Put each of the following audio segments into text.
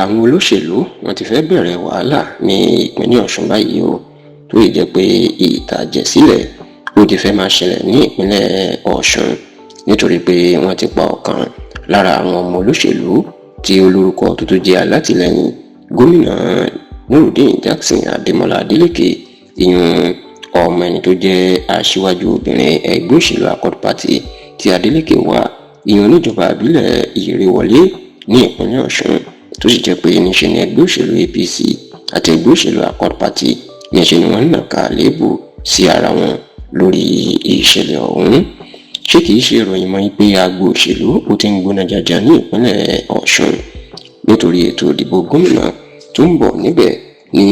àwọn olóṣèlú wọ́n ti fẹ́ bẹ̀rẹ̀ wàhálà ní ìpínlẹ̀ Ọ̀ṣun báyìí o, tó yìí jẹ́ pé ìtàjẹ̀sílẹ̀ ó ti fẹ́ máa ṣẹlẹ̀ ní ìpínlẹ̀ Ọ̀ṣun nítorí pé wọ́n ti pa ọ̀kan lára àwọn ọmọ olóṣèlú tí olórúkọ tó tó jẹ́ alátìlẹ́yìn gómìnà Nurudeen Jackson Adémọ́lá Adélékè, ìyún ọmọ ẹni tó jẹ́ aṣíwájú obìnrin ẹgbẹ́ òṣèlú Accord Party tí Adélékè wà, ìyún oníjọba ìbílẹ̀ Ìrèwọlé ní ìpínlẹ̀ Ọ̀ṣun, tó sì jẹ́ pé níṣe ni ẹgbẹ́ òṣèlú APC àti ẹgbẹ́ òṣèlú Accord Party níṣe ni wọ́n ń nàka àléébù sí ara wọn lórí ìṣẹ̀lẹ̀ ọ̀hún. Ṣé kìí ṣe ìròyìn mọ́ pé agbo òṣèlú ó ti ń gbóná jàjà ní ìpínlẹ̀ Ọ̀ṣun nítorí ètò ìdìbò gómìnà tó ń bọ̀ níbẹ̀ ní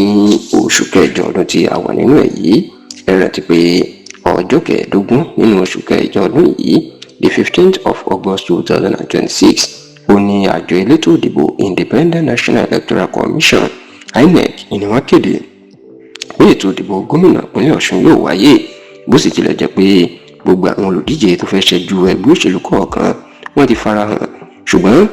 oṣù kẹjọ ọdún tí a wà nínú ẹ̀ yìí. Ẹ rántí pé ọjọ́ kẹẹ̀ẹ́dógún nínú oṣù kẹjọ ọdún yìí, the 15th of August 2026, ó ní àjọ elétò ìdìbò Independent National Electoral Commission INEC ni wọ́n kéde pé ètò ìdìbò gómìnà ìpínlẹ̀ Ọ̀ṣun yóò wáyé, bó sì tilẹ̀ jẹ́ pé gbogbo àwọn olùdíje tó fẹ́ ṣẹ́jú ẹgbẹ́ òṣèlú kọ̀ọ̀kan wọ́n ti farahàn, ṣùgbọ́n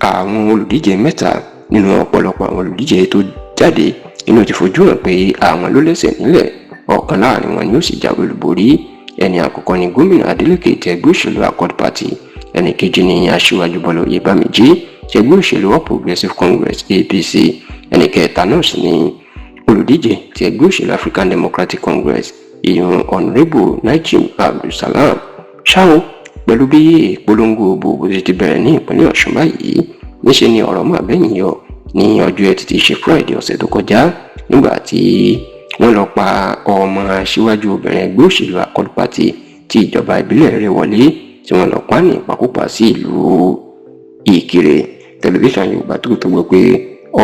àwọn olùdíje mẹ́ta nínú ọ̀pọ̀lọpọ̀ àwọn olùdíje tó jáde inú ti fojú hàn pé àwọn ló lẹ́sẹ̀ nílẹ̀. Ọ̀kan láàrin wọn ni ó sì jáwé olúborí. Ẹni àkọ́kọ́ ni gómìnà Adélékè ti ẹgbẹ́ òṣèlú Accord Party, ẹni kejì ni aṣíwájú Bọ́lá Oyèbáméjì ti ẹgbẹ́ òṣèlú All Progressives Congress APC, ẹni kẹta náà sì ni olùdíje ti ẹgbẹ́ òṣèlú African Democratic Congress, ìyún Honourable Najim Abdulsalam. ṣáò pẹ̀lú bí ìpolongo òbò ti bẹ̀rẹ̀ ní ìpínlẹ̀ Ọ̀ṣun báyìí, níṣe ni ọ̀rọ̀ máa bẹ́yìn yọ ní ọjọ́ Ẹtì tí ṣe Friday ọ̀sẹ̀ tó kọjá, nígbà tí wọ́n lọ pa ọmọ aṣíwájú obìnrin ẹgbẹ́ òṣèlú Accord Party tí ìjọba ìbílẹ̀ Ìrèwọlé tí wọ́n lọ pa ní ìpakúpa sí ìlú Ìkirè. Tẹlifíṣàn Yorùbá tó gbọ́ pé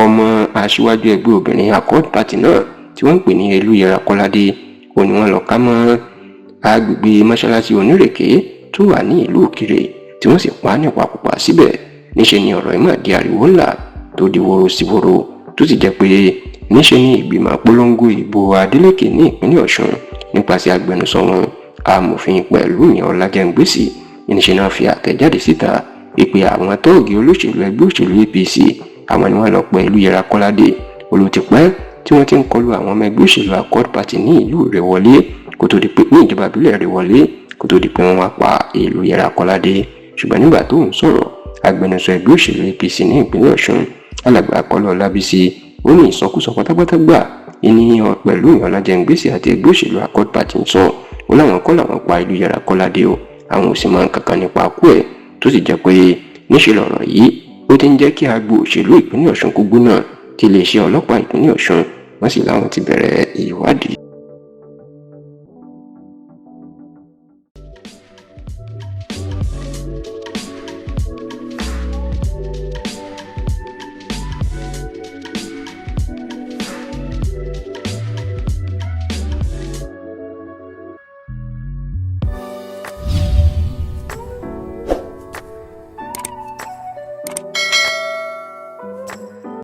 ọmọ aṣíwájú ẹgbẹ́ obìnrin Accord Party náà tí wọ́n ń pè ní Elúyẹra Kọ́ládé ó ní wọ́n lọ ká mọ́ agbègbè mọ́ṣáláṣí Onírèké tó wà ní ìlú Ìkirè tí wọ́n sì pa ní ìpakúpa síbẹ̀. Níṣe ni ọ̀rọ̀ yìí máa di ariwo ńlá tó di woro sí woro, tó sì jẹ́ pé níṣe ni ìgbìmọ̀ àpolongo ìbò Adélékè ní ìpínlẹ̀ Ọ̀ṣun nípasẹ̀ agbẹnusọ wọn amòfin Pẹ̀lúmi Ọlájẹ́ngbèsì níṣe náà fi àtẹ̀jáde síta pé àwọn tóògì olóṣèlú ẹgbẹ́ òṣèlú APC àwọn ni wọ́n lọ pa Elúyẹra Kọ́ládé olùtìpẹ́ tí wọ́n ti ń kọlu àwọn ọmọ ẹgbẹ́ òṣèlú Accord Party ní ìlú Ìrèwọlé kó tó di pé ní ìjọba ìbílẹ̀ Ìrèwọlé kó tó di pé wọ́n wá pa Elúyẹra Kọ́ládé. Ṣùgbọ́n nígbà tó ń sọ̀rọ̀, agbẹnusọ ẹgbẹ́ òṣèlú APC ní ìpínlẹ̀ Ọ̀ṣun alàgbà Kọ́lá Ọlábísí ó ní ìsọkúsọ pátápátá gbà ènìyàn Pẹ̀lúmi Ọlájẹ́ngbèsì àti ẹgbẹ́ òṣèlú Accord Party ń sọ, ó láwọn kọ́ làwọn pa Elúyẹra Kọ́ládé o, àwọn ò sì máa ń kankan nípa akú ẹ̀, tó sì jẹ́ pé níṣe lọ̀rọ̀ yìí ó ti ń jẹ́ kí agbo òṣèlú ìpínlẹ̀ Ọ̀ṣun kó gbóná tí iléeṣẹ́ ọlọ́pàá ìpínlẹ̀ Ọ̀ṣun wọ́n sì láwọn ti bẹ̀rẹ̀ ìwádìí.